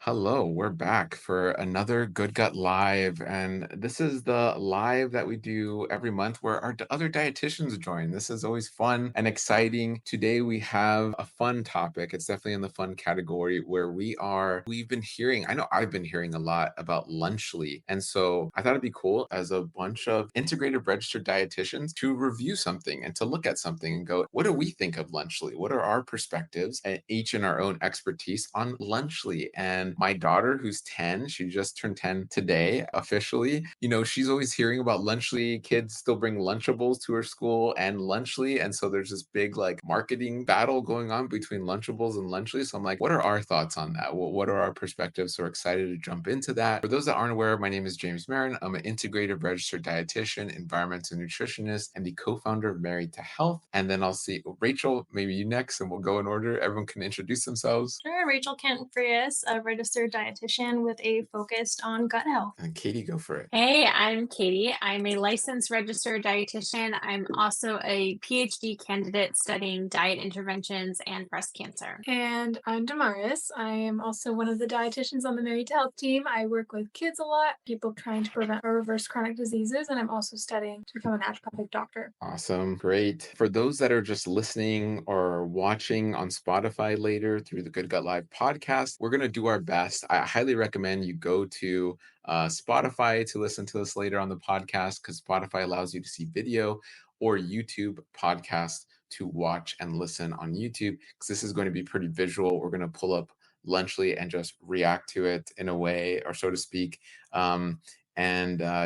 Hello, we're back for another Good Gut Live. And this is the live that we do every month where our other dietitians join. This is always fun and exciting. Today we have a fun topic. It's definitely in the fun category where we've been hearing, I know I've been hearing a lot about Lunchly. And so I thought it'd be cool as a bunch of integrative registered dietitians to review something and to look at something and go, what do we think of Lunchly? What are our perspectives and each in our own expertise on Lunchly? And my daughter, who's 10, she just turned 10 today officially. She's always hearing about Lunchly. Kids still bring Lunchables to her school and Lunchly. And so there's this big like marketing battle going on between Lunchables and Lunchly. So I'm like, what are our thoughts on that? What are our perspectives? So we're excited to jump into that. For those that aren't aware, my name is James Marin. I'm an integrative registered dietitian, environmental nutritionist, and the co-founder of Married to Health. And then I'll see Rachel, maybe you next, and we'll go in order. Everyone can introduce themselves. Sure, Rachel Kent-Frias, a registered dietitian with a focus on gut health. And Katie, go for it. Hey, I'm Katie. I'm a licensed registered dietitian. I'm also a PhD candidate studying diet interventions and breast cancer. And I'm Damaris. I am also one of the dietitians on the Married to Health team. I work with kids a lot, people trying to prevent or reverse chronic diseases, and I'm also studying to become a naturopathic doctor. Awesome. Great. For those that are just listening or watching on Spotify later through the Good Gut Live podcast, we're going to do our best. I highly recommend you go to Spotify to listen to this later on the podcast because Spotify allows you to see video, or YouTube podcast to watch and listen on YouTube because this is going to be pretty visual. We're going to pull up Lunchly and just react to it in a way, or so to speak, and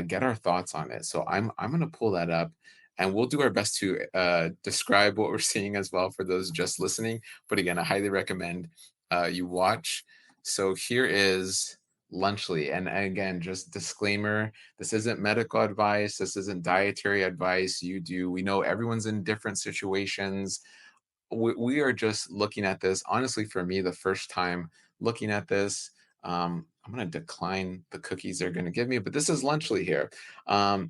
get our thoughts on it. So I'm going to pull that up. And we'll do our best to describe what we're seeing as well for those just listening. But again, I highly recommend you watch. So here is Lunchly. And again, just disclaimer, this isn't medical advice. This isn't dietary advice. We know everyone's in different situations. We are just looking at this. Honestly, for me, the first time looking at this, I'm going to decline the cookies they're going to give me, but this is Lunchly here.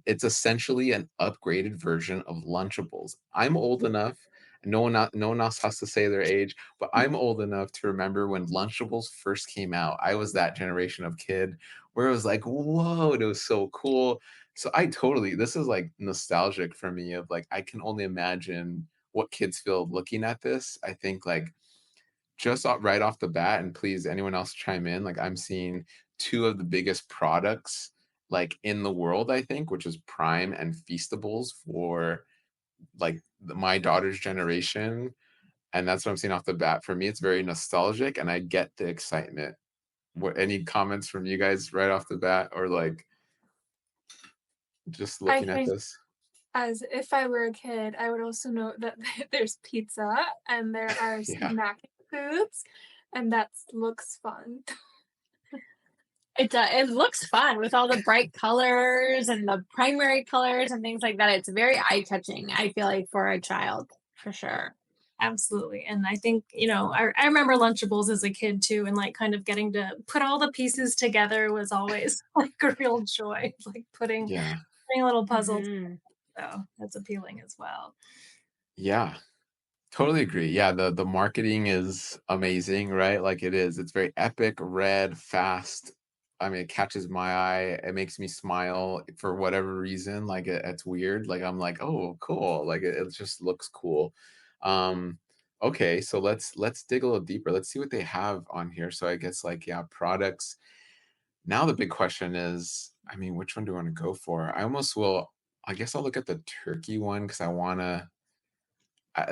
It's essentially an upgraded version of Lunchables. I'm old enough. No one else has to say their age, but I'm old enough to remember when Lunchables first came out. I was that generation of kid where it was like, whoa, it was so cool. So this is like nostalgic for me of like, I can only imagine what kids feel looking at this. I think like right off the bat, and please anyone else chime in, like I'm seeing two of the biggest products like in the world, I think, which is Prime and Feastables for like my daughter's generation. And that's what I'm seeing off the bat. For me, it's very nostalgic and I get the excitement. Any comments from you guys right off the bat, or like just I looking at think this? as if I were a kid, I would also note that there's pizza and there are Yeah. snacking foods, and that looks fun. It looks fun with all the bright colors and the primary colors and things like that. It's very eye catching, I feel like, for a child, for sure. Absolutely. And I think, I remember Lunchables as a kid too, and like kind of getting to put all the pieces together was always like a real joy, like Yeah. putting a little puzzle. Hmm. So that's appealing as well. Yeah. Totally agree. Yeah, the marketing is amazing, right? Like it is. It's very epic, red, fast. I mean, it catches my eye. It makes me smile for whatever reason. Like it's weird. Like I'm like, oh, cool. Like it just looks cool. Um, okay, so let's dig a little deeper. Let's see what they have on here. So I guess like yeah, products. Now the big question is, I mean, which one do I want to go for? I guess I'll look at the turkey one because I wanna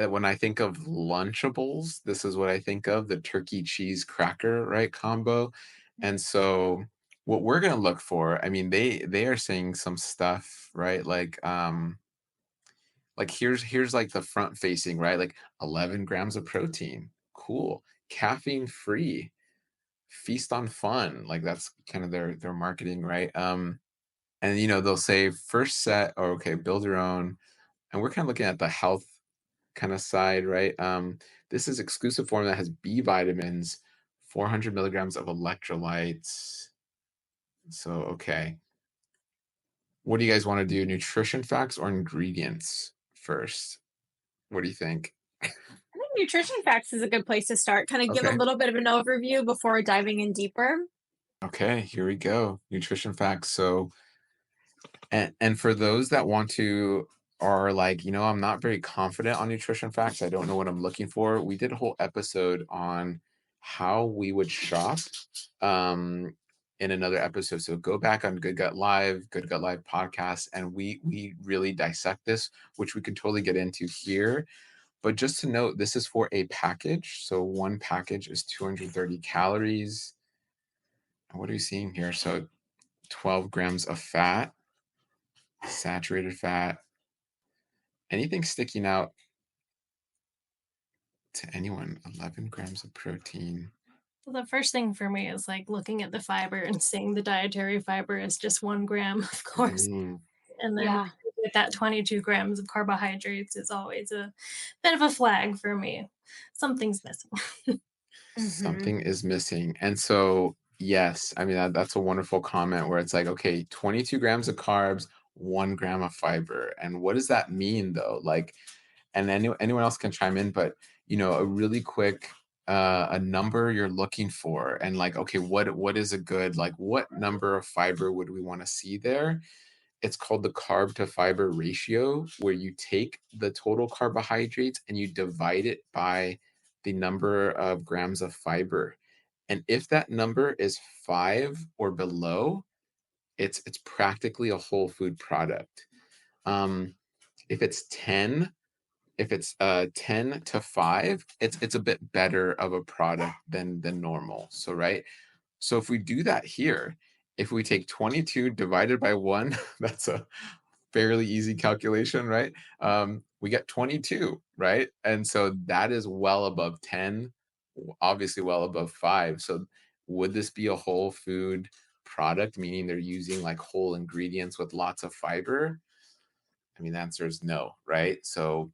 when I think of Lunchables, this is what I think of, the turkey cheese cracker, right, combo. And so what we're gonna look for, I mean, they are saying some stuff, right? Like here's like the front facing, right? Like 11 grams of protein. Cool. Caffeine free. Feast on fun. Like that's kind of their marketing, right? And they'll say first set, or okay, build your own. And we're kind of looking at the health kind of side, right? This is exclusive form that has B vitamins, 400 milligrams of electrolytes. So, okay. What do you guys want to do? Nutrition facts or ingredients first? What do you think? I think nutrition facts is a good place to start. Kind of give a Okay. little bit of an overview before diving in deeper. Okay, here we go. Nutrition facts. So, and for those that want to are like, I'm not very confident on nutrition facts. I don't know what I'm looking for. We did a whole episode on how we would shop um in another episode. So go back on Good Gut Live podcast, and we really dissect this, which we can totally get into here. But just to note, this is for a package. So one package is 230 calories. And what are you seeing here? So 12 grams of fat, saturated fat. Anything sticking out to anyone? 11 grams of protein. Well, the first thing for me is like looking at the fiber and seeing the dietary fiber is just 1 gram, of course. Mm, And then Yeah. with that 22 grams of carbohydrates is always a bit of a flag for me. Something's missing. Hmm. something is missing. And so, yes, I mean, that's a wonderful comment where it's like, okay, 22 grams of carbs, 1 gram of fiber. And what does that mean though? Like, and anyone else can chime in, but a really quick a number you're looking for, and like, okay, what is a good, like, what number of fiber would we want to see there? It's called the carb to fiber ratio, where you take the total carbohydrates and you divide it by the number of grams of fiber. And if that number is 5 or below, it's practically a whole food product. Um, if it's 10, if it's 10 to 5, it's a bit better of a product than normal. So right. So if we do that here, if we take 22 divided by 1, that's a fairly easy calculation, right? We get 22, right? And so that is well above 10, obviously well above 5. So would this be a whole food product, meaning they're using like whole ingredients with lots of fiber? I mean, the answer is no, right? So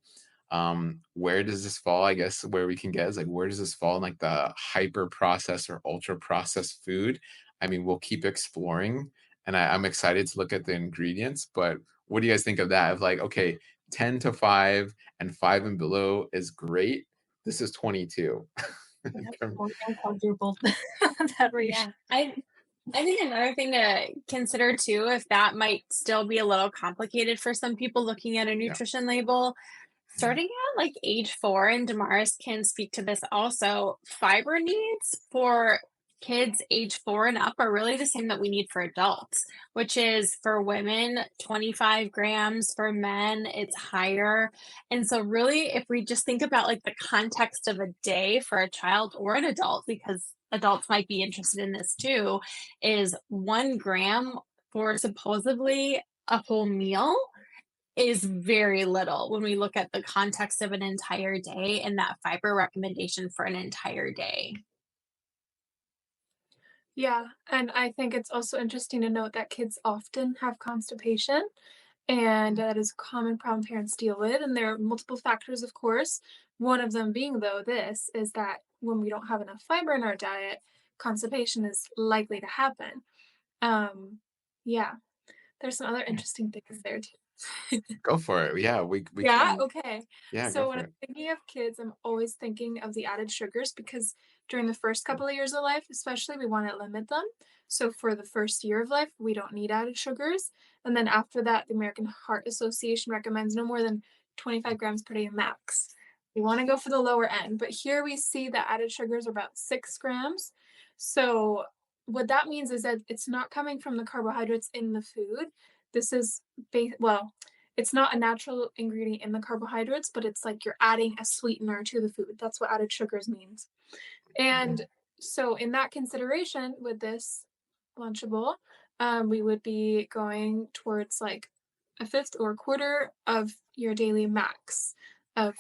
where does this fall? I guess where we can get is like, where does this fall in like the hyper processed or ultra processed food? I mean, we'll keep exploring, and I'm excited to look at the ingredients. But what do you guys think of that? Of like, okay, 10 to 5 and 5 and below is great. This is 22. Yep, more than quadrupled that ratio. Yeah. I think another thing to consider too, if that might still be a little complicated for some people looking at a Yeah. nutrition label, Mhm. starting at like age 4, and Damaris can speak to this also, fiber needs for kids age 4 and up are really the same that we need for adults, which is for women 25 grams, for men it's higher. And so really, if we just think about like the context of a day for a child or an adult, because adults might be interested in this too, is 1 gram for supposedly a whole meal is very little when we look at the context of an entire day and that fiber recommendation for an entire day. Yeah, and I think it's also interesting to note that kids often have constipation, and that is a common problem parents deal with. And there are multiple factors, of course. One of them being, though, this is that when we don't have enough fiber in our diet, constipation is likely to happen. Um, yeah, there's some other interesting things there too. Go for it. Yeah, we Yeah, can. okay. Yeah, go So when for I'm it. thinking of kids, I'm always thinking of the added sugars because during the first couple of years of life, especially, we want to limit them. So for the first year of life, we don't need added sugars. And then after that, the American Heart Association recommends no more than 25 grams per day max. We want to go for the lower end, but here we see that added sugars are about 6 grams. So what that means is that it's not coming from the carbohydrates in the food. This is well, it's not a natural ingredient in the carbohydrates, but it's like you're adding a sweetener to the food. That's what added sugars means. And Mhm. so, in that consideration, with this Lunchable, we would be going towards like a fifth or a quarter of your daily max of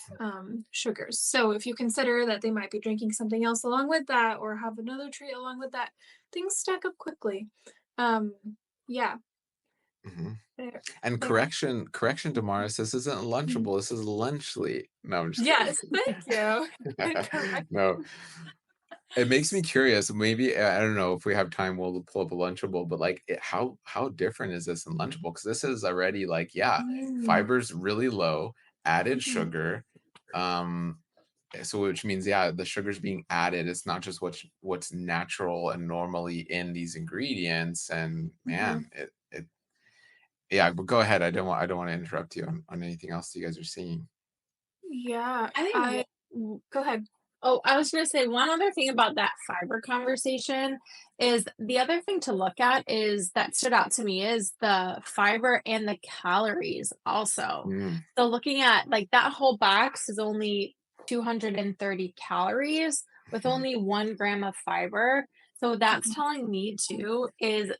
sugars. So, if you consider that they might be drinking something else along with that or have another treat along with that, things stack up quickly. Um, yeah, Mhm. there, And there. correction, Damaris, this isn't Mhm. Lunchable. This is Lunchly. No, I'm just kidding. Yes, thank you. Good No, correction. it makes me curious. Maybe I don't know if we have time. We'll pull up a Lunchable, but like, how different is this in Lunchable? Because this is already like, yeah, Mm. fiber's really low, added Mhm. sugar. Um, So which means, yeah, the sugar's being added. It's not just what's natural and normally in these ingredients. And Mhm. man, yeah, but go ahead. I don't want to interrupt you on anything else you guys are seeing. Yeah, I think I go ahead. Oh, I was gonna say one other thing about that fiber conversation is the other thing to look at is that stood out to me is the fiber and the calories also. Mm, So looking at like that whole box is only 230 calories with mhm, only 1 gram of fiber. So that's Mhm. telling me too is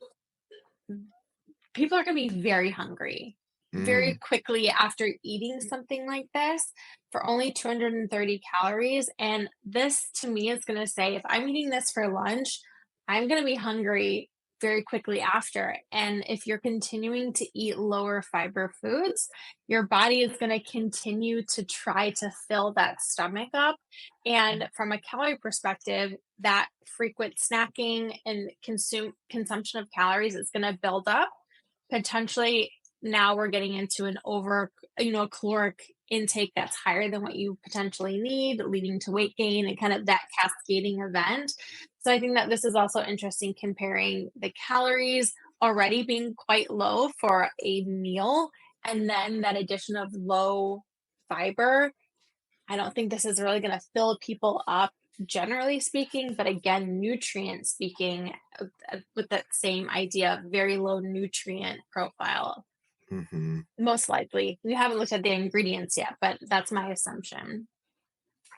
people are going to be very hungry very mm, quickly after eating something like this for only 230 calories. And this to me is going to say if I'm eating this for lunch, I'm going to be hungry very quickly after. And if you're continuing to eat lower fiber foods, your body is going to continue to try to fill that stomach up. And from a calorie perspective, that frequent snacking and consumption of calories is going to build up potentially. Now we're getting into an over, caloric intake that's higher than what you potentially need, leading to weight gain and kind of that cascading event. So I think that this is also interesting comparing the calories already being quite low for a meal and then that addition of low fiber. I don't think this is really going to fill people up, generally speaking, but again, nutrient speaking, with that same idea of very low nutrient profile. mhm. Most likely. We haven't looked at the ingredients yet, but that's my assumption.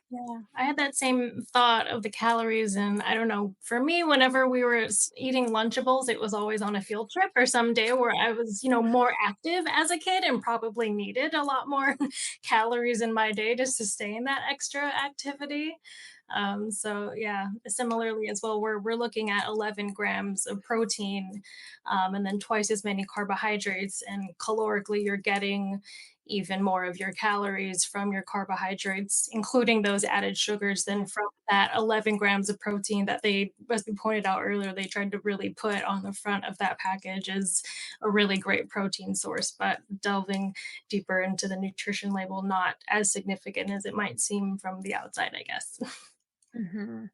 Yeah, I had that same thought of the calories, and I don't know, for me, whenever we were eating Lunchables, it was always on a field trip or some day where I was, more active as a kid and probably needed a lot more calories in my day to sustain that extra activity. So yeah, similarly as well, we're looking at 11 grams of protein, and then twice as many carbohydrates, and calorically, you're getting even more of your calories from your carbohydrates, including those added sugars, than from that 11 grams of protein that they, as we pointed out earlier, they tried to really put on the front of that package as a really great protein source. But delving deeper into the nutrition label, not as significant as it might seem from the outside, I guess. Hmm.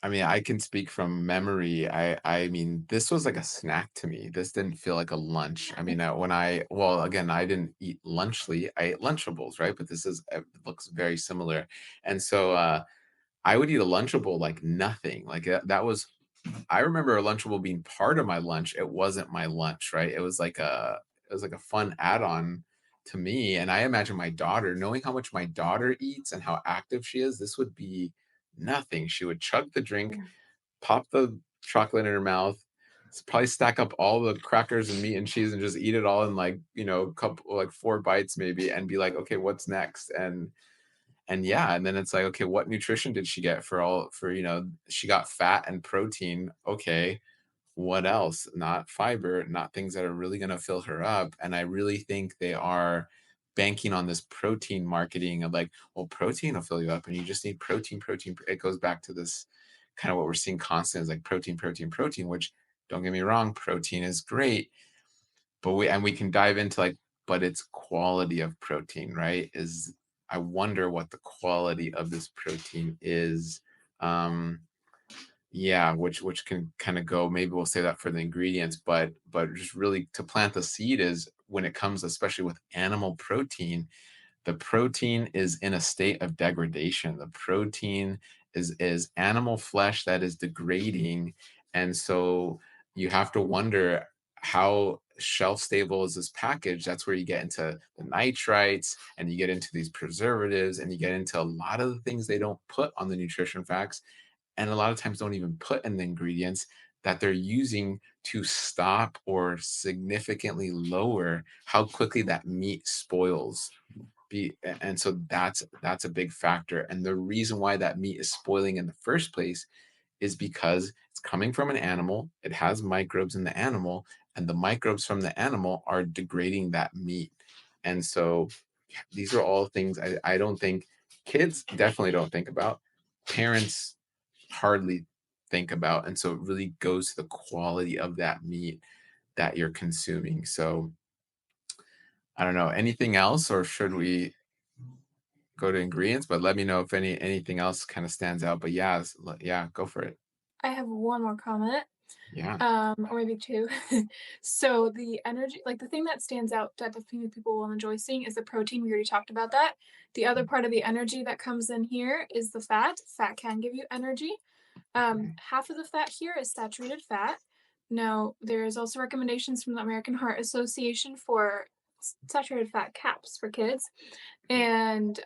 I mean, I can speak from memory. I mean, this was like a snack to me. This didn't feel like a lunch. I mean, well, again, I didn't eat Lunchly. I ate Lunchables, right? But this is it looks very similar. And so I would eat a Lunchable like nothing. Like that was I remember a Lunchable being part of my lunch. It wasn't my lunch, right? It was like a fun add-on to me. And I imagine my daughter, knowing how much my daughter eats and how active she is, this would be nothing. She would chug the drink, Yeah. pop the chocolate in her mouth, probably stack up all the crackers and meat and cheese and just eat it all in like, a couple like 4 bites maybe and be like, okay, what's next? And yeah, and then it's like, okay, what nutrition did she get she got fat and protein. Okay, what else? Not fiber, not things that are really going to fill her up. And I really think they are banking on this protein marketing of like, well, protein will fill you up and you just need protein, protein. It goes back to this kind of what we're seeing constant is like protein, protein, protein, which don't get me wrong, protein is great, but we can dive into like, but it's quality of protein, right? Is I wonder what the quality of this protein is. Um, yeah, which can kind of go, maybe we'll say that for the ingredients, but just really to plant the seed is when it comes, especially with animal protein, the protein is in a state of degradation. The protein is animal flesh that is degrading, and so you have to wonder how shelf stable is this package. That's where you get into the nitrites and you get into these preservatives and you get into a lot of the things they don't put on the nutrition facts and a lot of times don't even put in the ingredients that they're using to stop or significantly lower how quickly that meat spoils. And so that's a big factor, and the reason why that meat is spoiling in the first place is because it's coming from an animal, it has microbes in the animal, and the microbes from the animal are degrading that meat. And so these are all things I don't think kids definitely don't think about, parents hardly think about, and so it really goes to the quality of that meat that you're consuming. So I don't know, anything else, or should we go to ingredients, but let me know if anything else kind of stands out. But yeah, yeah, go for it. I have one more comment. Yeah. Or maybe 2. So the energy like, the thing that stands out that the few people will enjoy seeing is the protein, we already talked about that. The other part of the energy that comes in here is the fat. Fat can give you energy. Okay. Half of the fat here is saturated fat. Now, there is also recommendations from the American Heart Association for saturated fat caps for kids, and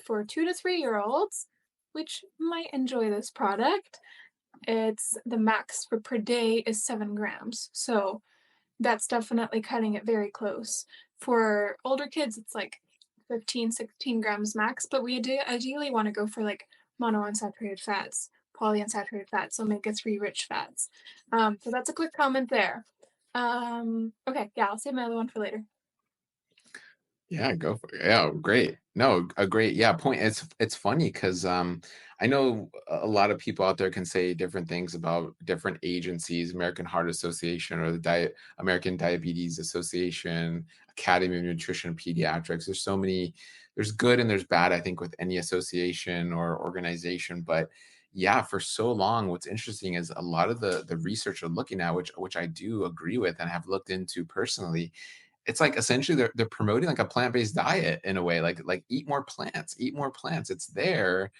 for 2 to 3 year olds, which might enjoy this product, it's the max for per day is 7 grams. So that's definitely cutting it very close. For older kids, it's like 15, 16 grams max, but we do ideally want to go for like monounsaturated fats, polyunsaturated fats, omega-3 rich fats. So that's a quick comment there. Okay, yeah, I'll save my other one for later. Yeah, go for it. Yeah, great. No, a great, yeah, point. It's funny because I know a lot of people out there can say different things about different agencies, American Heart Association or the American Diabetes Association, Academy of Nutrition and Pediatrics. There's so many, there's good and there's bad, I think, with any association or organization. But yeah, for so long, what's interesting is a lot of the research we're looking at, which I do agree with and have looked into personally, it's like essentially they're promoting like a plant-based diet in a way, like eat more plants. It's there,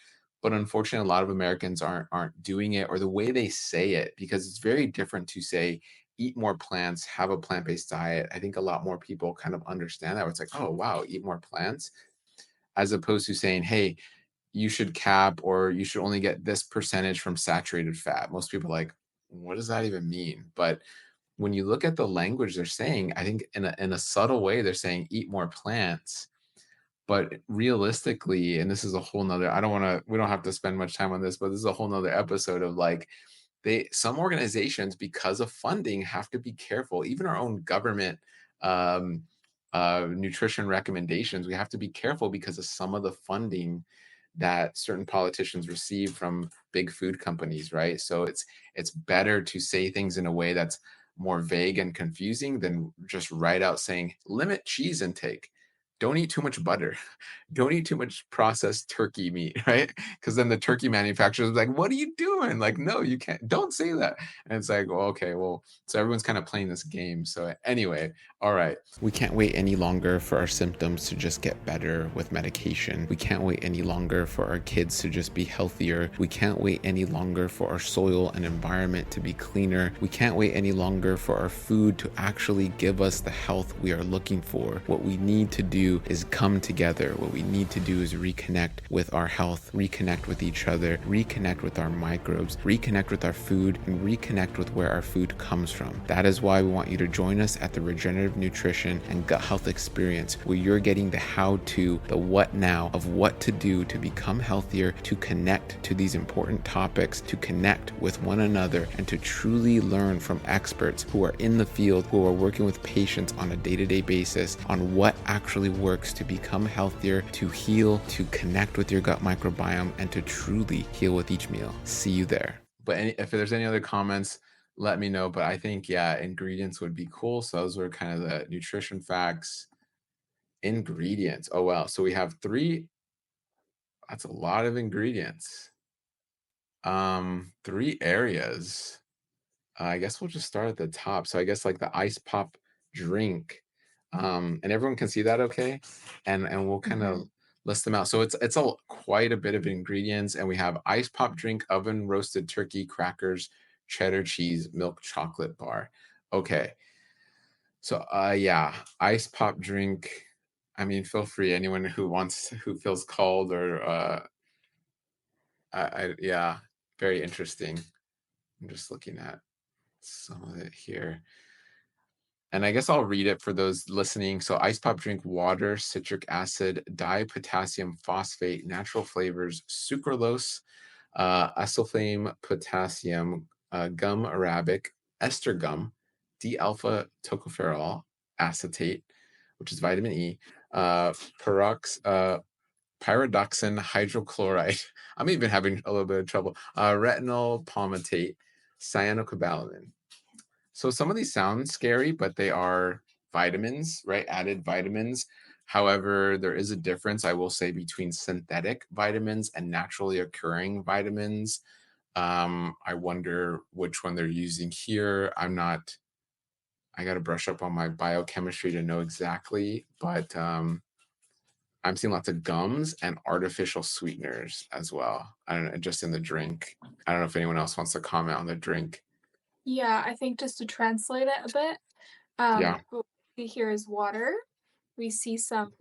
but unfortunately, a lot of Americans aren't doing it or the way they say it because it's very different to say eat more plants, have a plant-based diet. I think a lot more people kind of understand that. Where it's like, oh wow, eat more plants, as opposed to saying, hey, you should cap or you should only get this percentage from saturated fat. Most people are like, what does that even mean? But when you look at the language they're saying, I think in a subtle way, they're saying eat more plants. But realistically, and this is a whole nother, I don't want to, we don't have to spend much time on this, but this is a whole nother episode of like some organizations, because of funding, have to be careful. Even our own government um, nutrition recommendations, we have to be careful because of some of the funding that certain politicians receive from big food companies, right? So it's better to say things in a way that's more vague and confusing than just right out saying limit cheese intake, don't eat too much butter, don't eat too much processed turkey meat, right? Because then the turkey manufacturers are like, what are you doing? Like, no, you can't, don't say that. And it's like, well, okay, well, so everyone's kind of playing this game. So anyway, all right. We can't wait any longer for our symptoms to just get better with medication. We can't wait any longer for our kids to just be healthier. We can't wait any longer for our soil and environment to be cleaner. We can't wait any longer for our food to actually give us the health we are looking for. What we need to do is come together. What we need to do is reconnect with our health, reconnect with each other, reconnect with our microbes, reconnect with our food, and reconnect with where our food comes from. That is why we want you to join us at the Regenerative Nutrition and Gut Health Experience, where you're getting the how-to, the what now of what to do to become healthier, to connect to these important topics, to connect with one another, and to truly learn from experts who are in the field, who are working with patients on a day-to-day basis on what actually works to become healthier, to heal, to connect with your gut microbiome, and to truly heal with each meal. See you there. But if there's any other comments, let me know. But I think, yeah, ingredients would be cool. So those were kind of the nutrition facts. Ingredients. Oh, wow. So we have 3. That's a lot of ingredients. 3 areas. I guess we'll just start at the top. So I guess like the ice pop drink. And everyone can see that okay? And we'll kind of list them out. So it's quite a bit of ingredients, and we have ice pop drink, oven roasted turkey, crackers, cheddar cheese, milk chocolate bar. Okay. So yeah, ice pop drink. I mean, feel free, anyone who feels called or yeah, very interesting. I'm just looking at some of it here. And I guess I'll read it for those listening. So ice pop drink, water, citric acid, dipotassium phosphate, natural flavors, sucralose, isoflame potassium, gum arabic, ester gum, D-alpha tocopherol acetate, which is vitamin E, pyridoxine hydrochloride. I'm even having a little bit of trouble. Retinol palmitate, cyanocobalamin. So some of these sound scary, but they are vitamins, right? Added vitamins. However, there is a difference, I will say, between synthetic vitamins and naturally occurring vitamins. I wonder which one they're using here. I got to brush up on my biochemistry to know exactly, but I'm seeing lots of gums and artificial sweeteners as well. I don't know, just in the drink. I don't know if anyone else wants to comment on the drink. Yeah, I think just to translate it a bit, Yeah. what we see here is water. We see some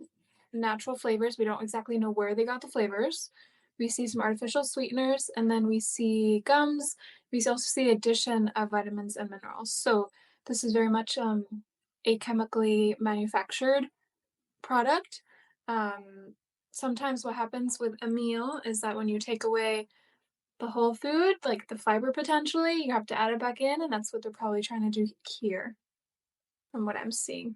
natural flavors. We don't exactly know where they got the flavors. We see some artificial sweeteners, and then we see gums. We also see the addition of vitamins and minerals. So this is very much a chemically manufactured product. Um, Sometimes what happens with a meal is that when you take away the whole food, like the fiber potentially, you have to add it back in, and that's what they're probably trying to do here, from what I'm seeing.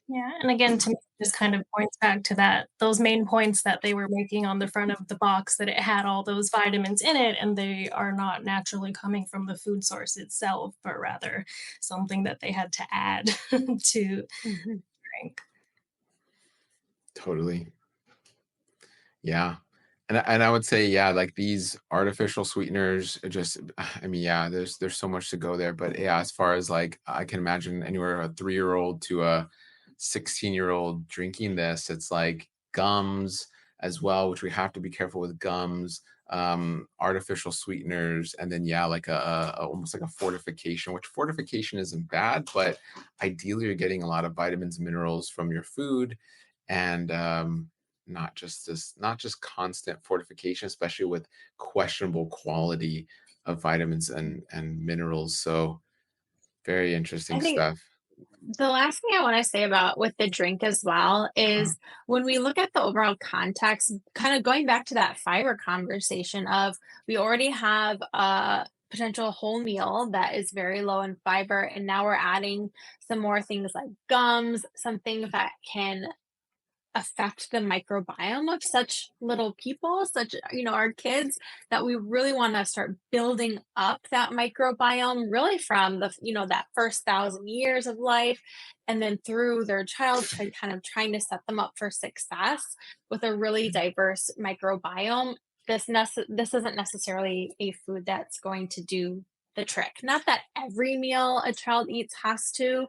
Yeah, and again, to me, it just kind of points back to that those main points that they were making on the front of the box, that it had all those vitamins in it, and they are not naturally coming from the food source itself, but rather something that they had to add to Mhm. drink. Totally. Yeah. And I would say, yeah, like these artificial sweeteners just I mean, yeah, there's so much to go there. But yeah, as far as like I can imagine anywhere a 3-year-old to a 16-year-old drinking this, it's like gums as well, which we have to be careful with gums, artificial sweeteners, and then yeah, like almost like a fortification, which fortification isn't bad, but ideally you're getting a lot of vitamins and minerals from your food and not just constant fortification, especially with questionable quality of vitamins and minerals. So very I interesting think stuff. the last thing I want to say about with the drink as well Uh, is when we look at the overall context, kind of going back to that fiber conversation of we already have a potential whole meal that is very low in fiber, and now we're adding some more things like gums, some things that can affect the microbiome of such little people, such, our kids, that we really want to start building up that microbiome really from that first 1,000 years of life and then through their childhood, kind of trying to set them up for success with a really diverse microbiome. This isn't necessarily a food that's going to do the trick. Not that every meal a child eats has to,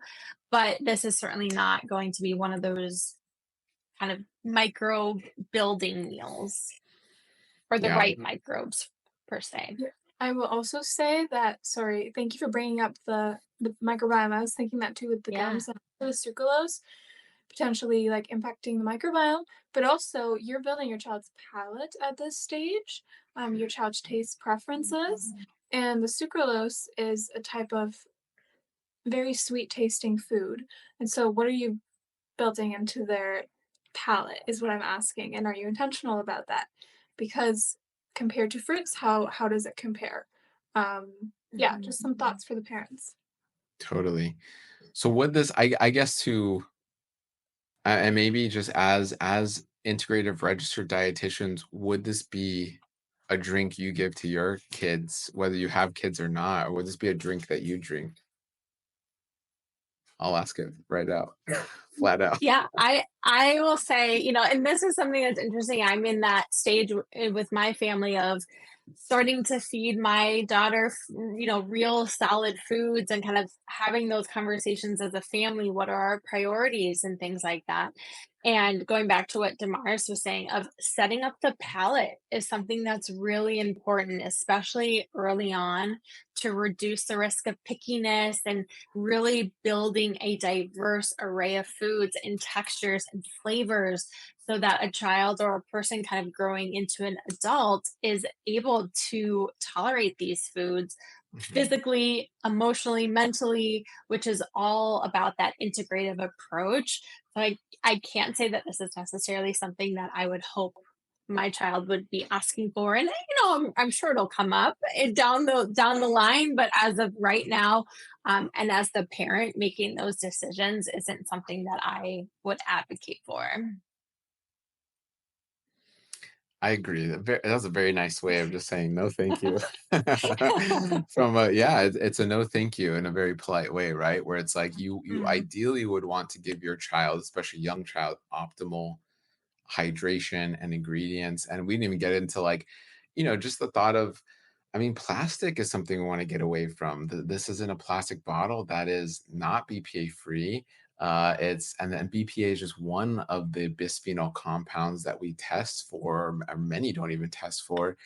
but this is certainly not going to be one of those kind of microbe building meals or the yeah, right microbes per se. Yeah. I will also say that, sorry, thank you for bringing up the microbiome. I was thinking that too with the Yeah. gums and the sucralose, potentially like impacting the microbiome, but also you're building your child's palate at this stage, your child's taste preferences, and the sucralose is a type of very sweet tasting food. And so, what are you building into their palate is what I'm asking. And are you intentional about that? Because compared to fruits, how does it compare? Yeah, Mhm. just some thoughts for the parents. totally. So would this I guess to and maybe just as integrative registered dietitians, would this be a drink you give to your kids, whether you have kids or not, or would this be a drink that you drink? I'll ask it right out, flat out. Yeah, I will say, and this is something that's interesting. I'm in that stage with my family of starting to feed my daughter, real solid foods and kind of having those conversations as a family. What are our priorities and things like that? And going back to what Damaris was saying, of setting up the palate is something that's really important, especially early on, to reduce the risk of pickiness and really building a diverse array of foods and textures and flavors so that a child or a person kind of growing into an adult is able to tolerate these foods Mhm. physically, emotionally, mentally, which is all about that integrative approach. So I can't say that this is necessarily something that I would hope my child would be asking for, and I'm sure it'll come up down the line, but as of right now, and as the parent making those decisions isn't something that I would advocate for. I agree. That was a very nice way of just saying no, thank you. From a yeah, it's a no, thank you in a very polite way, right? Where it's like you Mm. ideally would want to give your child, especially young child, optimal hydration and ingredients. And we didn't even get into like, just the thought of, I mean, plastic is something we want to get away from. This isn't a plastic bottle that is not BPA free. And then BPA is just one of the bisphenol compounds that we test for, or many don't even test for.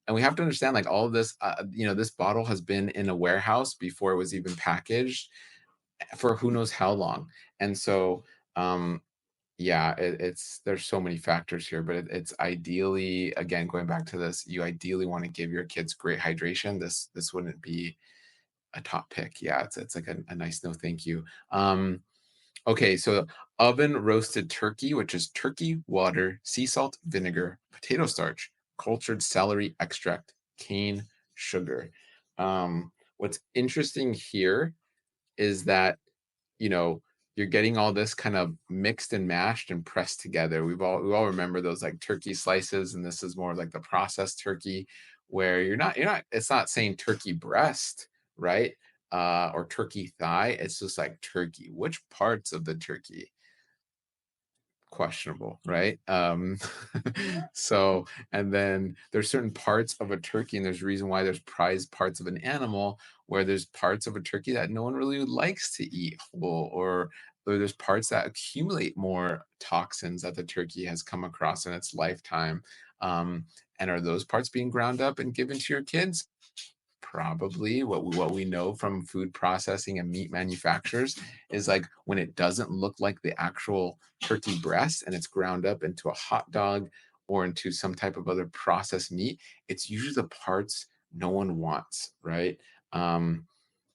And we have to understand, like all of this, this bottle has been in a warehouse before it was even packaged for who knows how long. And so, um, yeah, it's there's so many factors here, but it's ideally, again, going back to this, you ideally want to give your kids great hydration. This wouldn't be a top pick. Yeah, it's like a nice no thank you. Okay, so oven roasted turkey, which is turkey, water, sea salt, vinegar, potato starch, cultured celery extract, cane sugar. What's interesting here is that you know, you're getting all this kind of mixed and mashed and pressed together. We all remember those like turkey slices, and this is more like the processed turkey, where you're not. It's not saying turkey breast, right? Or turkey thigh. It's just like turkey. Which parts of the turkey? Questionable, right? So, and then there's certain parts of a turkey, and there's a reason why there's prized parts of an animal where there's parts of a turkey that no one really likes to eat whole, or there's parts that accumulate more toxins that the turkey has come across in its lifetime. And are those parts being ground up and given to your kids? Probably. What we know from food processing and meat manufacturers is like when it doesn't look like the actual turkey breast and it's ground up into a hot dog or into some type of other processed meat, it's usually the parts no one wants, right?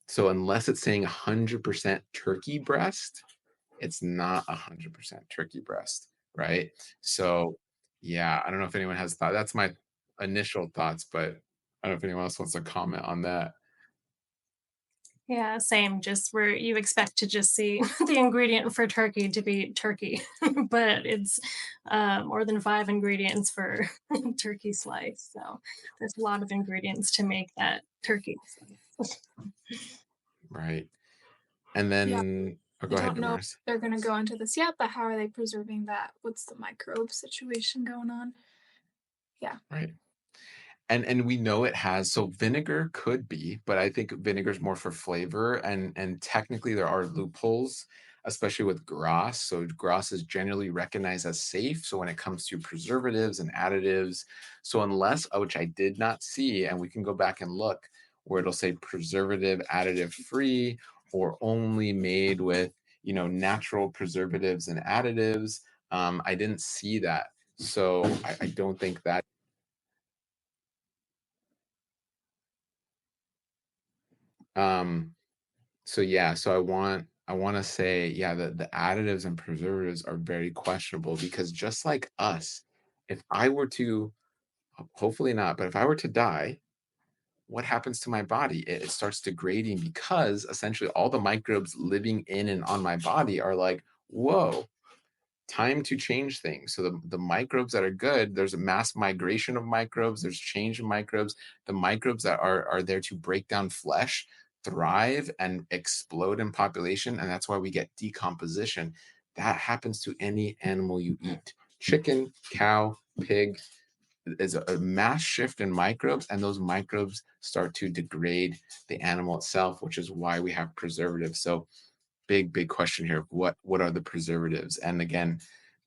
So unless it's saying 100% turkey breast, it's not 100% turkey breast, right? So yeah, I don't know if anyone has thought. That's my initial thoughts, but I don't know if anyone else wants to comment on that. Yeah, same. Just where you expect to just see the ingredient for turkey to be turkey, but it's more than five ingredients for turkey slice. So there's a lot of ingredients to make that turkey slice. Right. And Yeah, then I go ahead, don't know if Damaris. they're gonna go into this yet, but how are they preserving that? What's the microbe situation going on? Yeah. Right. And we know it has, so vinegar could be, but I think vinegar is more for flavor, and technically there are loopholes, especially with Gras. So Gras is generally recognized as safe. So when it comes to preservatives and additives, so unless, which I did not see, and we can go back and look, where it'll say preservative additive free or only made with natural preservatives and additives. I didn't see that. So I don't think that. Um, so yeah, so I want to say, yeah, the additives and preservatives are very questionable because just like us, if I were to, hopefully not, but if I were to die, what happens to my body? It starts degrading because essentially all the microbes living in and on my body are like, whoa, time to change things. So the microbes that are good, there's a mass migration of microbes, there's change in microbes. The microbes that are there to break down flesh thrive and explode in population, and that's why we get decomposition. That happens to any animal you eat. Chicken, cow, pig, is a mass shift in microbes, and those microbes start to degrade the animal itself, which is why we have preservatives. So big question here. What are the preservatives? And again,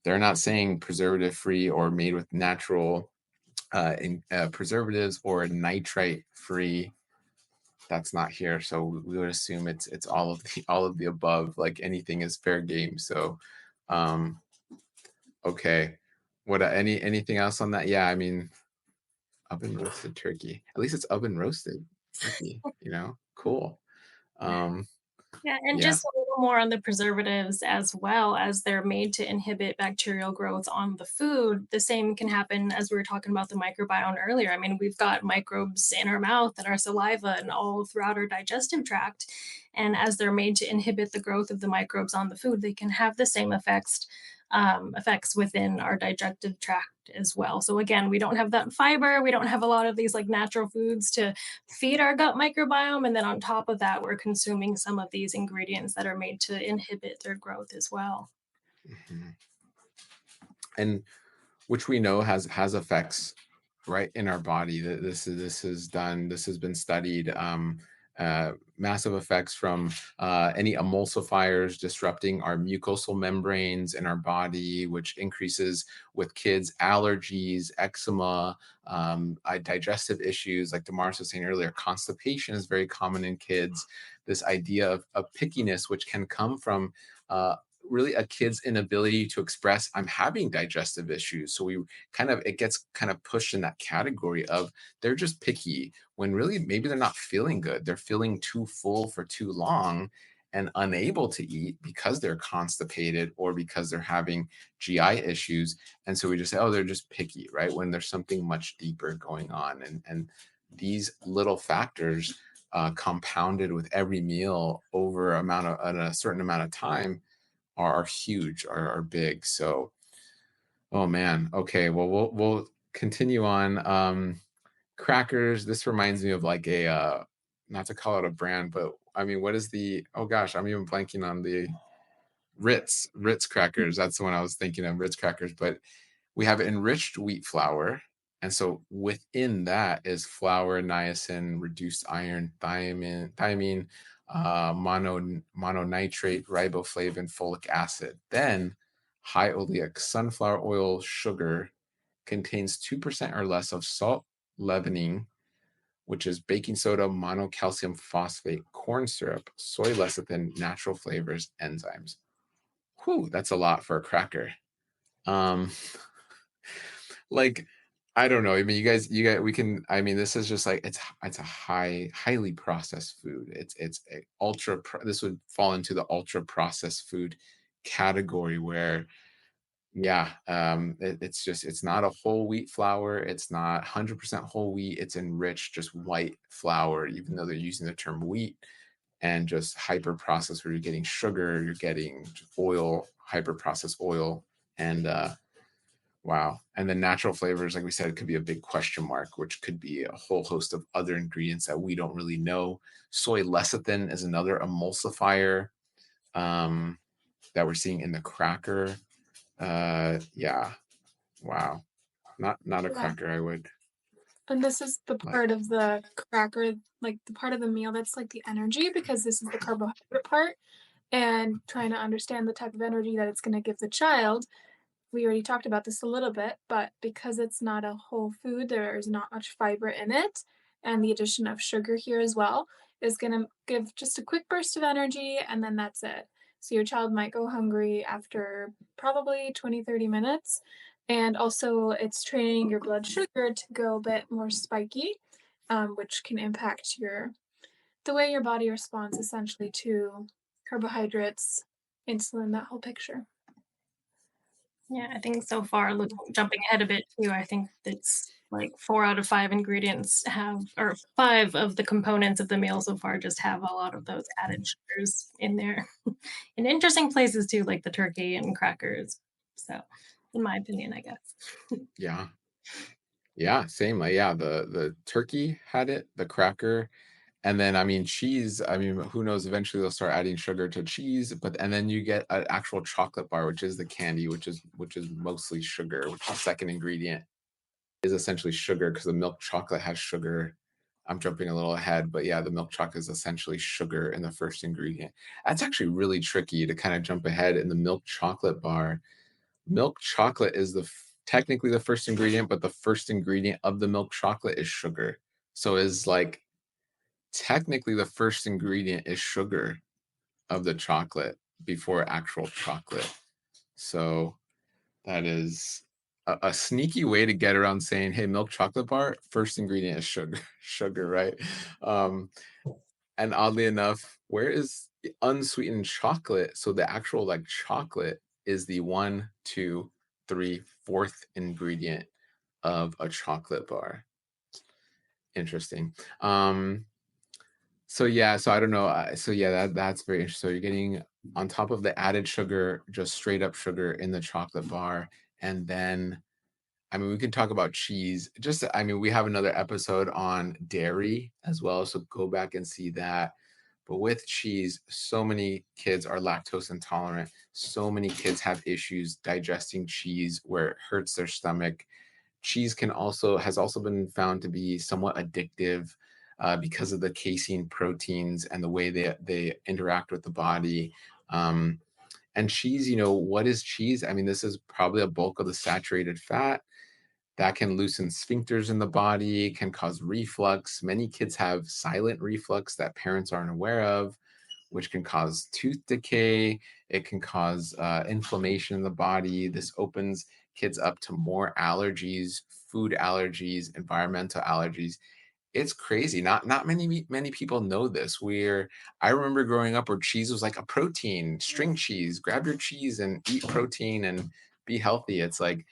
they're not saying preservative free or made with natural preservatives or nitrite free. That's not here. So we would assume it's all of the above. Like anything is fair game. So um okay. What anything else on that? Yeah, I mean, oven roasted turkey. At least it's oven roasted turkey, cool. um Yeah, and yeah. just a little more on the preservatives as well, as they're made to inhibit bacterial growth on the food. The same can happen as we were talking about the microbiome earlier. I mean, we've got microbes in our mouth and our saliva and all throughout our digestive tract. And as they're made to inhibit the growth of the microbes on the food, they can have the same effects effects within our digestive tract as well. So again, we don't have that fiber, we don't have a lot of these like natural foods to feed our gut microbiome, and then on top of that, we're consuming some of these ingredients that are made to inhibit their growth as well. Mhm. And which we know has effects right in our body. That this has been studied. Massive effects from any emulsifiers disrupting our mucosal membranes in our body, which increases with kids allergies, eczema, digestive issues. Like Damaris was saying earlier, constipation is very common in kids. This idea of pickiness, which can come from really a kid's inability to express, I'm having digestive issues. So it gets kind of pushed in that category of they're just picky, when really maybe they're not feeling good. They're feeling too full for too long and unable to eat because they're constipated or because they're having GI issues. And so we just say, oh, they're just picky, right? When there's something much deeper going on. And these little factors compounded with every meal over a certain amount of time are huge, are big. So, oh man. Okay. Well, we'll continue on. Crackers. This reminds me of like a not to call it a brand, but I mean, what is the? Oh gosh, I'm even blanking on the Ritz crackers. That's the one I was thinking of, Ritz crackers. But we have enriched wheat flour. And so within that is flour, niacin, reduced iron, thiamine, mononitrate, riboflavin, folic acid. Then high oleic sunflower oil sugar contains 2% or less of salt, leavening, which is baking soda, monocalcium phosphate, corn syrup, soy lecithin, natural flavors, enzymes. Whew, that's a lot for a cracker. Um, like I don't know. I mean, you guys, we can. I mean, this is just like it's a highly processed food. It's a This would fall into the ultra processed food category where, yeah, it's not a whole wheat flour. It's not 100% whole wheat. It's enriched just white flour, even though they're using the term wheat, and just hyper processed where you're getting sugar, you're getting oil, hyper processed oil, and wow. And the natural flavors, like we said, could be a big question mark, which could be a whole host of other ingredients that we don't really know. Soy lecithin is another emulsifier um, that we're seeing in the cracker. Yeah. Wow. Not a Yeah. cracker I would And this is the like. part of the cracker, like the part of the meal that's like the energy, because this is the carbohydrate part. And trying to understand the type of energy that it's going to give the child. We already talked about this a little bit, but because it's not a whole food, there's not much fiber in it, and the addition of sugar here as well is going to give just a quick burst of energy, and then that's it. So your child might go hungry after probably 20, 30 minutes. And also, it's training your blood sugar to go a bit more spiky, which can impact the way your body responds essentially to carbohydrates, insulin, that whole picture. Yeah, I think so far, jumping ahead a bit too, I think it's like 4 out of 5 ingredients have, or 5 of the components of the meal so far just have a lot of those added sugars in there. In interesting places too, like the turkey and crackers. So, in my opinion, I guess. Yeah. Yeah, same. Like, yeah, the turkey had it, the cracker, and then I mean cheese. I mean, who knows? Eventually they'll start adding sugar to cheese, but and then you get an actual chocolate bar, which is the candy, which is mostly sugar. Which the second ingredient is essentially sugar because the milk chocolate has sugar. I'm jumping a little ahead, but yeah, the milk chocolate is essentially sugar in the first ingredient. That's actually really tricky to kind of jump ahead in the milk chocolate bar. Milk chocolate is technically the first ingredient, but the first ingredient of the milk chocolate is sugar. So is like technically the first ingredient is sugar of the chocolate before actual chocolate. So that is a sneaky way to get around saying, hey, milk chocolate bar, first ingredient is sugar, sugar, right? Um, and oddly enough, where is the unsweetened chocolate? So the actual like chocolate is the one, two, three, fourth ingredient of a chocolate bar. Interesting. So yeah, so I don't know. So yeah, that's very interesting. So you're getting on top of the added sugar, just straight up sugar in the chocolate bar. And then, I mean, we can talk about cheese. Just, I mean, we have another episode on dairy as well. So go back and see that. But with cheese, so many kids are lactose intolerant. So many kids have issues digesting cheese where it hurts their stomach. Cheese has also been found to be somewhat addictive because of the casein proteins and the way they interact with the body. Um, and cheese, what is cheese? I mean, this is probably a bulk of the saturated fat that can loosen sphincters in the body, can cause reflux. Many kids have silent reflux that parents aren't aware of, which can cause tooth decay. It can cause inflammation in the body. This opens kids up to more allergies, food allergies, environmental allergies. It's crazy. Not many people know this. I remember growing up where cheese was like a protein, string cheese. Grab your cheese and eat protein and be healthy. It's like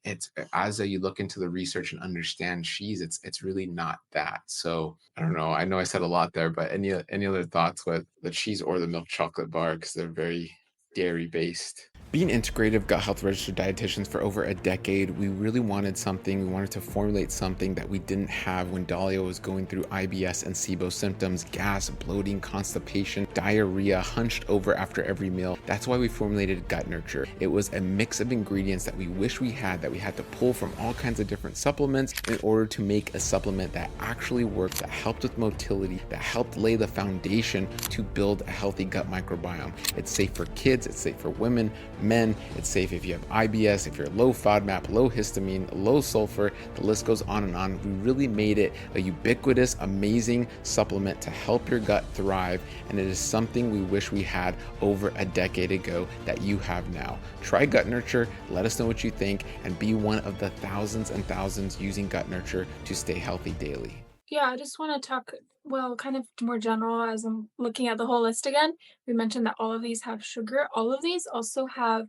it's as you look into the research and understand cheese, it's really not that. So I don't know. I know I said a lot there, but any other thoughts with the cheese or the milk chocolate bar because they're very dairy based? Being integrative gut health registered dietitians for over a decade, we really wanted something. We wanted to formulate something that we didn't have when Dahlia was going through IBS and SIBO symptoms, gas, bloating, constipation, diarrhea, hunched over after every meal. That's why we formulated Gut Nurture. It was a mix of ingredients that we wish we had that we had to pull from all kinds of different supplements in order to make a supplement that actually worked, that helped with motility, that helped lay the foundation to build a healthy gut microbiome. It's safe for kids, it's safe for women, men. It's safe if you have IBS, if you're low FODMAP, low histamine, low sulfur, the list goes on and on. We really made it a ubiquitous, amazing supplement to help your gut thrive, and it is something we wish we had over a decade ago that you have now. Try Gut Nurture, let us know what you think, and be one of the thousands and thousands using Gut Nurture to stay healthy daily. Yeah, I just want to talk, well, kind of more general as I'm looking at the whole list again. We mentioned that all of these have sugar. All of these also have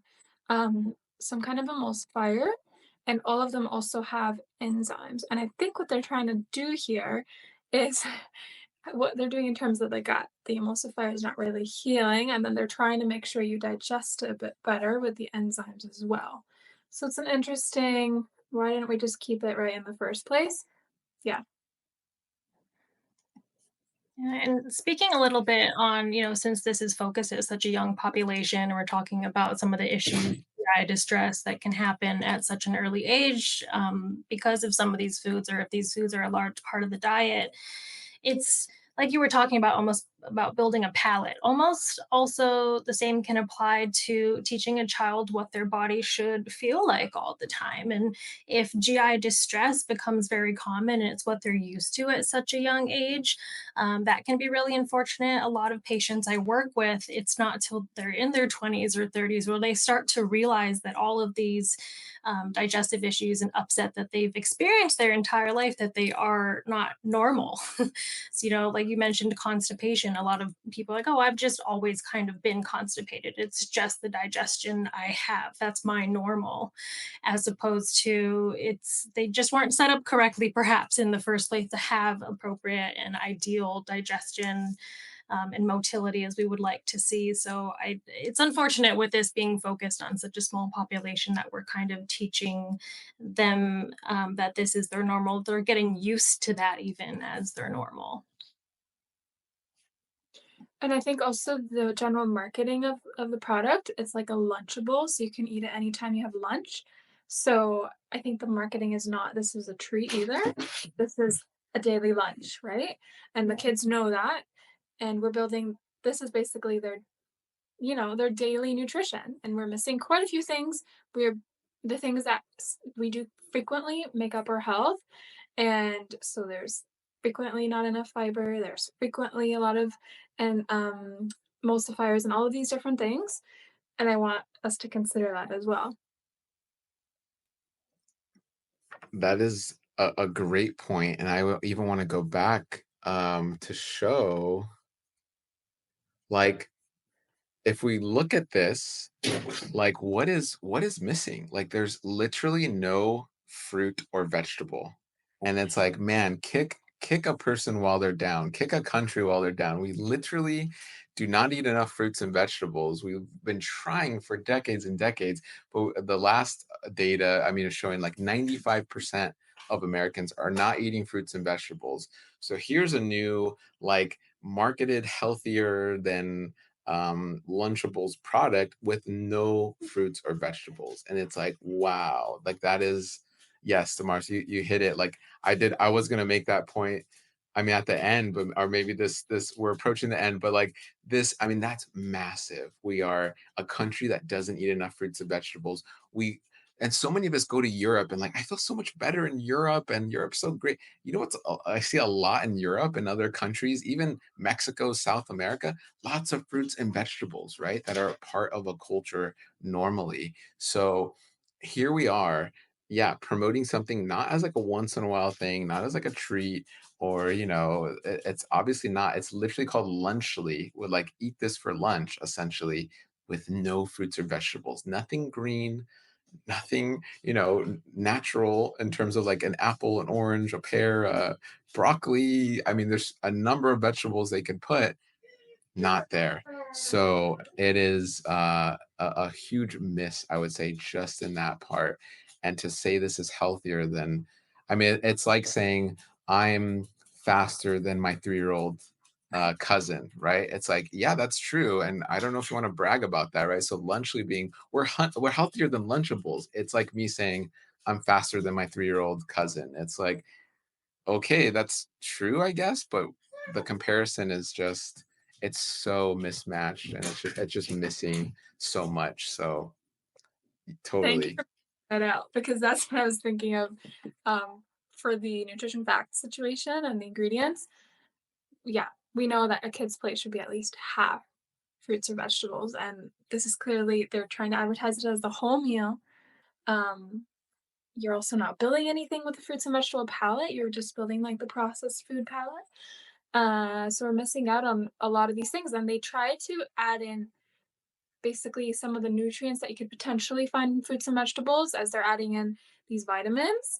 some kind of emulsifier, and all of them also have enzymes. And I think what they're trying to do here is what they're doing in terms of the gut. The emulsifier is not really healing, and then they're trying to make sure you digest it a bit better with the enzymes as well. So it's an interesting, why didn't we just keep it right in the first place? Yeah. Yeah, and speaking a little bit on, since this is focused at such a young population, and we're talking about some of the issues, GI distress that can happen at such an early age because of some of these foods, or if these foods are a large part of the diet. It's like you were talking about, almost about building a palate. Almost also the same can apply to teaching a child what their body should feel like all the time. And if GI distress becomes very common and it's what they're used to at such a young age, that can be really unfortunate. A lot of patients I work with, it's not till they're in their 20s or 30s where they start to realize that all of these digestive issues and upset that they've experienced their entire life, that they are not normal. So, like you mentioned, constipation. A lot of people are like, oh, I've just always kind of been constipated. It's just the digestion I have. That's my normal. As opposed to they just weren't set up correctly, perhaps in the first place, to have appropriate and ideal digestion and motility as we would like to see. So it's unfortunate with this being focused on such a small population that we're kind of teaching them that this is their normal. They're getting used to that even as their normal. And I think also the general marketing of the product, it's like a Lunchable, so you can eat it anytime you have lunch. So I think the marketing is not, "This is a treat," either. This is a daily lunch, right? And the kids know that, and we're building, this is basically their daily nutrition, and we're missing quite a few things. We're the things that we do frequently make up our health, and so there's frequently not enough fiber. There's frequently a lot of and emulsifiers and all of these different things, and I want us to consider that as well. That is a great point, and even want to go back to show, like, if we look at this, like what is missing? Like there's literally no fruit or vegetable. And it's like, man, kick a person while they're down, kick a country while they're down. We literally do not eat enough fruits and vegetables. We've been trying for decades and decades, but the last data, I mean, is showing like 95% of Americans are not eating fruits and vegetables. So here's a new, like, marketed healthier than Lunchables product with no fruits or vegetables. And it's like, wow, like that is, yes, Demars, you hit it. Like I was gonna make that point. I mean, at the end, but or maybe this we're approaching the end, but like this, I mean, that's massive. We are a country that doesn't eat enough fruits and vegetables. We and so many of us go to Europe and like I feel so much better in Europe and Europe's so great. You know what's I see a lot in Europe and other countries, even Mexico, South America, lots of fruits and vegetables, right? That are part of a culture normally. So here we are, yeah, promoting something not as like a once in a while thing, not as like a treat, or it's obviously not. It's literally called lunchly, with like eat this for lunch, essentially, with no fruits or vegetables, nothing green, nothing, natural in terms of like an apple, an orange, a pear, broccoli. I mean, there's a number of vegetables they could put, not there. So it is a huge miss, I would say, just in that part. And to say this is healthier than, I mean, it's like saying I'm faster than my 3-year old cousin, right? It's like, yeah, that's true. And I don't know if you want to brag about that, right? So Lunchly being, we're healthier than Lunchables. It's like me saying I'm faster than my 3-year old cousin. It's like, okay, that's true, I guess, but the comparison is just, it's so mismatched and it's just missing so much. So Thank you totally. for pointing that out because that's what I was thinking of, for the nutrition facts situation and the ingredients. Yeah, we know that a kid's plate should be at least half fruits or vegetables, and this is clearly they're trying to advertise it as the whole meal. Um, you're also not building anything with the fruits and vegetable palette, you're just building, like, the processed food palette. So we're missing out on a lot of these things, and they try to add in basically some of the nutrients that you could potentially find in fruits and vegetables as they're adding in these vitamins,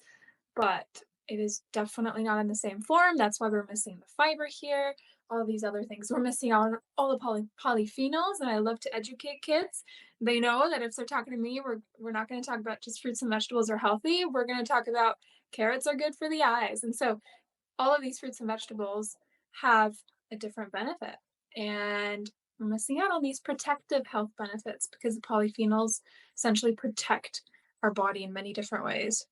but it is definitely not in the same form. That's why we're missing the fiber here, all these other things. We're missing out on all the polyphenols, and I love to educate kids. They know that if they're talking to me, we're not going to talk about just fruits and vegetables are healthy. We're going to talk about carrots are good for the eyes. And so all of these fruits and vegetables have a different benefit. And we're missing out on these protective health benefits because the polyphenols essentially protect our body in many different ways.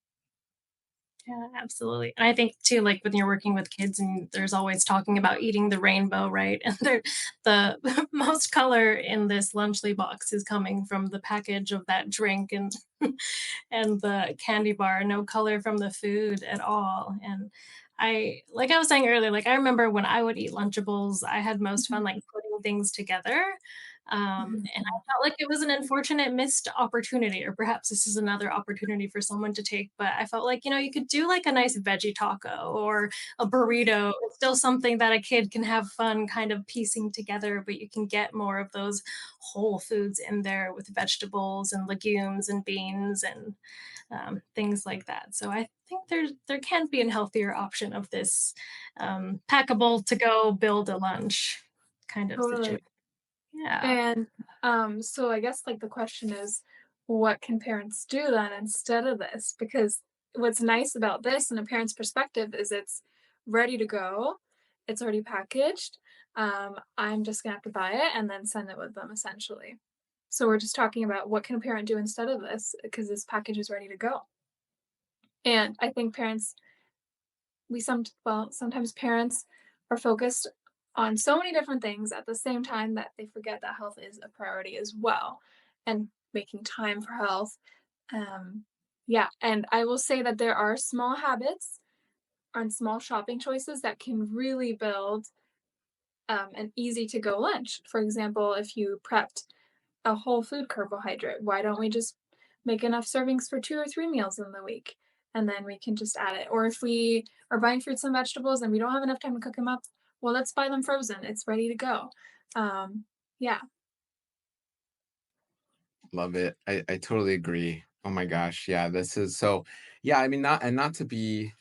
Yeah, absolutely. And I think too, like when you're working with kids and there's always talking about eating the rainbow, right? And the most color in this lunchly box is coming from the package of that drink and and the candy bar, no color from the food at all. And like I was saying earlier, like I remember when I would eat Lunchables, I had most fun Mhm, like putting things together. mhm. And I felt like it was an unfortunate missed opportunity, or perhaps this is another opportunity for someone to take. But I felt like, you could do like a nice veggie taco or a burrito. It's still something that a kid can have fun kind of piecing together, but you can get more of those whole foods in there with vegetables and legumes and beans and things like that. So I think there can be a healthier option of this packable to go build a lunch kind of Totally. situation. Yeah. And so I guess like the question is, what can parents do then instead of this? Because what's nice about this in a parent's perspective is it's ready to go, it's already packaged. I'm just gonna have to buy it and then send it with them essentially. So we're just talking about what can a parent do instead of this because this package is ready to go. And I think parents sometimes parents are focused on so many different things at the same time that they forget that health is a priority as well and making time for health. Um, yeah, and I will say that there are small habits and small shopping choices that can really build an easy to go lunch. For example, if you prepped a whole food carbohydrate, why don't we just make enough servings for 2 or 3 meals in the week? And then we can just add it. Or if we are buying fruits and vegetables and we don't have enough time to cook them up, well, let's buy them frozen. It's ready to go. Um, yeah, Love it. I totally agree. Oh my gosh. Yeah, this is so, yeah, I mean, not to be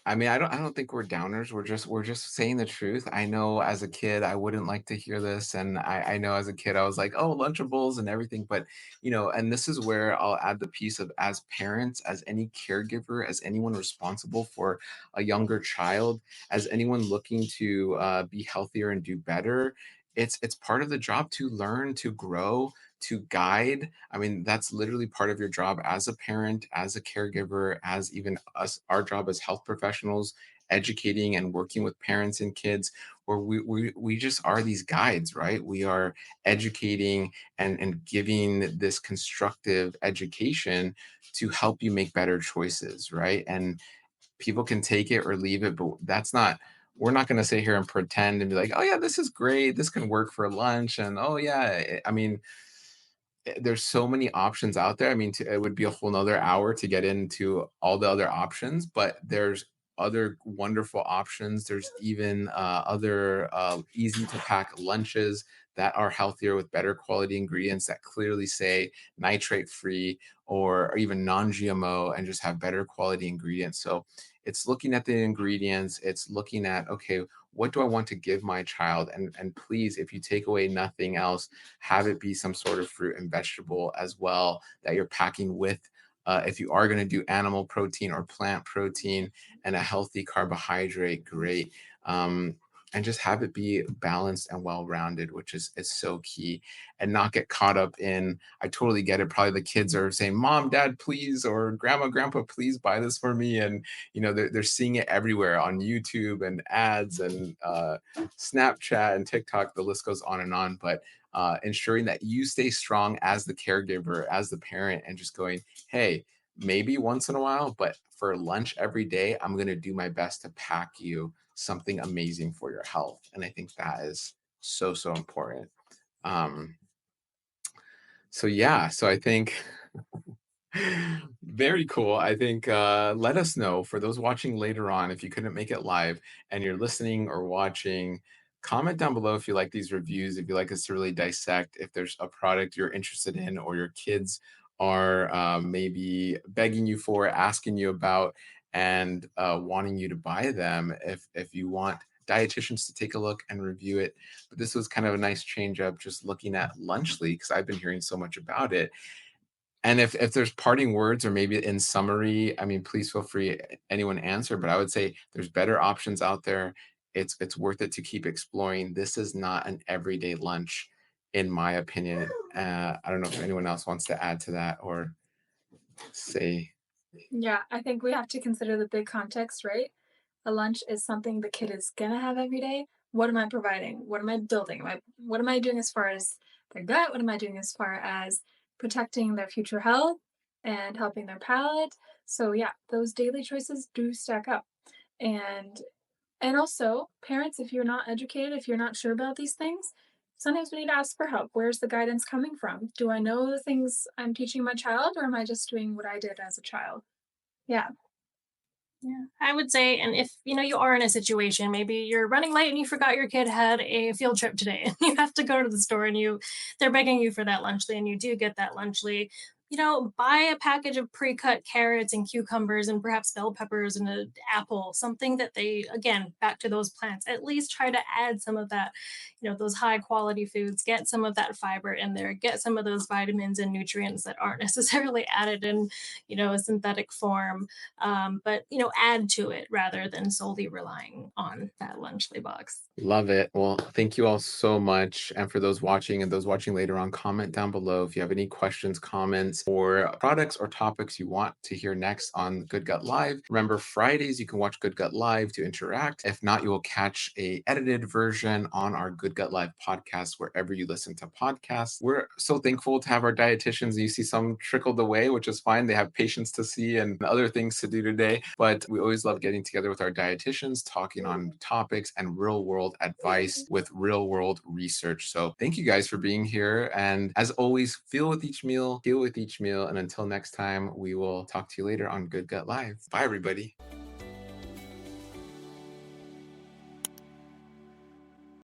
I mean, I don't think we're downers. We're just saying the truth. I know as a kid I wouldn't like to hear this, and I know as a kid I was like, oh, Lunchables and everything. But and this is where I'll add the piece of, as parents, as any caregiver, as anyone responsible for a younger child, as anyone looking to be healthier and do better. It's part of the job to learn, to grow, to guide. I mean, that's literally part of your job as a parent, as a caregiver, as even us, our job as health professionals, educating and working with parents and kids, where we just are these guides, right? We are educating and giving this constructive education to help you make better choices, right? And people can take it or leave it, but that's not, we're not going to sit here and pretend and be like, oh yeah, this is great, this can work for lunch, and oh yeah, I mean, there's so many options out there. I mean, it would be a whole nother hour to get into all the other options, but there's other wonderful options. There's even other easy to pack lunches that are healthier with better quality ingredients that clearly say nitrate free or even non GMO and just have better quality ingredients. So it's looking at the ingredients, it's looking at, okay, what do I want to give my child? And please, if you take away nothing else, have it be some sort of fruit and vegetable as well that you're packing with. If you are going to do animal protein or plant protein and a healthy carbohydrate, great. And just have it be balanced and well-rounded, which is so key, and not get caught up in. I totally get it. Probably the kids are saying, "Mom, Dad, please," or "Grandma, Grandpa, please buy this for me," and they're seeing it everywhere on YouTube and ads and Snapchat and TikTok. The list goes on and on. But ensuring that you stay strong as the caregiver, as the parent, and just going, hey, maybe once in a while, but for lunch every day, I'm going to do my best to pack you something amazing for your health. And I think that is so, so important. Um, so, yeah, so I think very cool. I think let us know, for those watching later on, if you couldn't make it live and you're listening or watching, comment down below if you like these reviews, if you like us to really dissect, if there's a product you're interested in or your kids are maybe begging you for, asking you about, and wanting you to buy them, if you want dietitians to take a look and review it. But this was kind of a nice change up, just looking at Lunchly, because I've been hearing so much about it. And if there's parting words or maybe in summary, I mean, please feel free, anyone answer, but I would say there's better options out there. It's worth it to keep exploring. This is not an everyday lunch, in my opinion. I don't know if anyone else wants to add to that or say. Yeah, I think we have to consider the big context, right? A lunch is something the kid is gonna have every day. What am I providing? What am I building? What am I doing as far as their gut? What am I doing as far as protecting their future health and helping their palate? So yeah, those daily choices do stack up. And and also, parents, if you're not educated, if you're not sure about these things, sometimes we need to ask for help. Where's the guidance coming from? Do I know the things I'm teaching my child, or am I just doing what I did as a child? Yeah. Yeah, I would say, and if you are in a situation, maybe you're running late and you forgot your kid had a field trip today, and you have to go to the store, and they're begging you for that lunchly, and you do get that lunchly. Buy a package of pre-cut carrots and cucumbers and perhaps bell peppers and an apple, something that they, again, back to those plants. At least try to add some of that, those high quality foods. Get some of that fiber in there. Get some of those vitamins and nutrients that aren't necessarily added in, a synthetic form, but add to it rather than solely relying on that lunchly box. Love it. Well, thank you all so much. And for those watching and those watching later on, comment down below if you have any questions, comments, or products or topics you want to hear next on Good Gut Live. Remember, Fridays you can watch Good Gut Live to interact. If not, you will catch a edited version on our Good Gut Live podcast wherever you listen to podcasts. We're so thankful to have our dietitians. You see some trickled away, which is fine. They have patients to see and other things to do today. But we always love getting together with our dietitians, talking on topics and real world advice with real world research. So thank you guys for being here. And as always, feel with each meal, heal with each meal. And until next time, we will talk to you later on Good Gut Live. Bye, everybody.